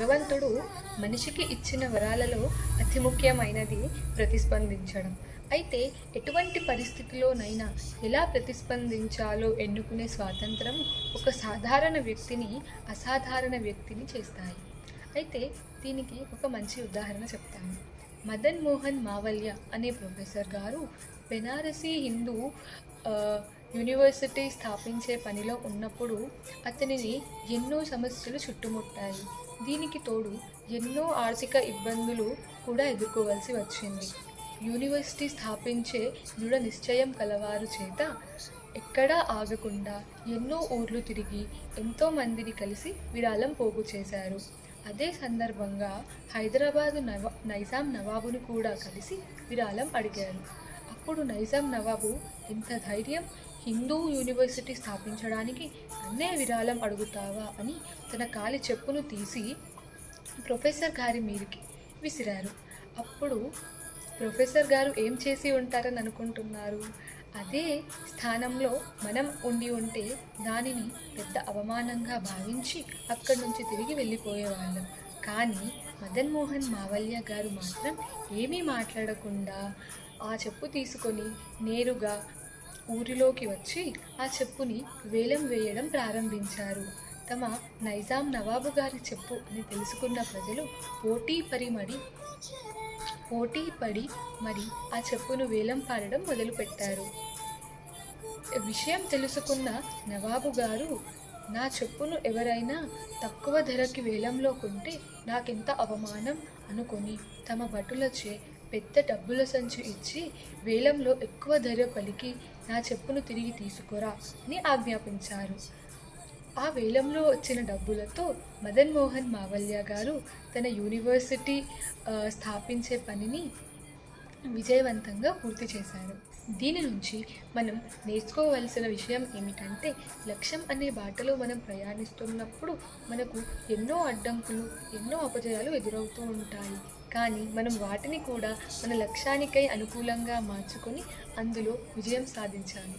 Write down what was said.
భగవంతుడు మనిషికి ఇచ్చిన వరాలలో అతి ముఖ్యమైనది ప్రతిస్పందించడం. అయితే ఎటువంటి పరిస్థితిలోనైనా ఎలా ప్రతిస్పందించాలో ఎన్నుకునే స్వాతంత్రం ఒక సాధారణ వ్యక్తిని అసాధారణ వ్యక్తిని చేస్తాయి. అయితే దీనికి ఒక మంచి ఉదాహరణ చెప్తాను. మదన్ మోహన్ మావల్య అనే ప్రొఫెసర్ గారు బెనారసీ హిందూ యూనివర్సిటీ స్థాపించే పనిలో ఉన్నప్పుడు అతనిని ఎన్నో సమస్యలు చుట్టుముట్టాయి. దీనికి తోడు ఎన్నో ఆర్థిక ఇబ్బందులు కూడా ఎదుర్కోవాల్సి వచ్చింది. యూనివర్సిటీ స్థాపించే దృఢ నిశ్చయం కలవారు చేత ఎక్కడా ఆగకుండా ఎన్నో ఊర్లు తిరిగి ఎంతో మందిని కలిసి విరాళం పోగు చేశారు. అదే సందర్భంగా హైదరాబాదు నైజాం నవాబును కూడా కలిసి విరాళం అడిగారు. అప్పుడు నైజాం నవాబు, ఎంత ధైర్యం, హిందూ యూనివర్సిటీ స్థాపించడానికి నన్నే విరాళం అడుగుతావా అని తన కాలి చెప్పును తీసి ప్రొఫెసర్ గారి మీదకి విసిరారు. అప్పుడు ప్రొఫెసర్ గారు ఏం చేసి ఉంటారని అనుకుంటున్నారు? అదే స్థానంలో మనం ఉండి ఉంటే దానిని పెద్ద అవమానంగా భావించి అక్కడి నుంచి తిరిగి వెళ్ళిపోయేవాళ్ళం. కానీ మదన్ మోహన్ మావల్య గారు మాత్రం ఏమీ మాట్లాడకుండా ఆ చెప్పు తీసుకొని నేరుగా ఊరిలోకి వచ్చి ఆ చెప్పుని వేలం వేయడం ప్రారంభించారు. తమ నైజాం నవాబు గారి చెప్పు అని తెలుసుకున్న ప్రజలు పోటీ పడి మరి ఆ చెప్పును వేలం పాడడం మొదలుపెట్టారు. విషయం తెలుసుకున్న నవాబు గారు, నా చెప్పును ఎవరైనా తక్కువ ధరకి వేలంలో కొంటే నాకెంత అవమానం అనుకొని తమ భటులచే పెద్ద డబ్బుల సంచి ఇచ్చి వేలంలో ఎక్కువ ధర పలికి నా చెప్పును తిరిగి తీసుకురా అని ఆజ్ఞాపించారు. ఆ వేలంలో వచ్చిన డబ్బులతో మదన్ మోహన్ మావల్య గారు తన యూనివర్సిటీ స్థాపించే పనిని విజయవంతంగా పూర్తి చేశారు. దీని నుంచి మనం నేర్చుకోవలసిన విషయం ఏమిటంటే, లక్ష్యం అనే బాటలో మనం ప్రయాణిస్తున్నప్పుడు మనకు ఎన్నో అడ్డంకులు, ఎన్నో అపజయాలు ఎదురవుతూ ఉంటాయి. కానీ మనం వాటిని కూడా మన లక్ష్యానికై అనుకూలంగా మార్చుకొని అందులో విజయం సాధించాలి.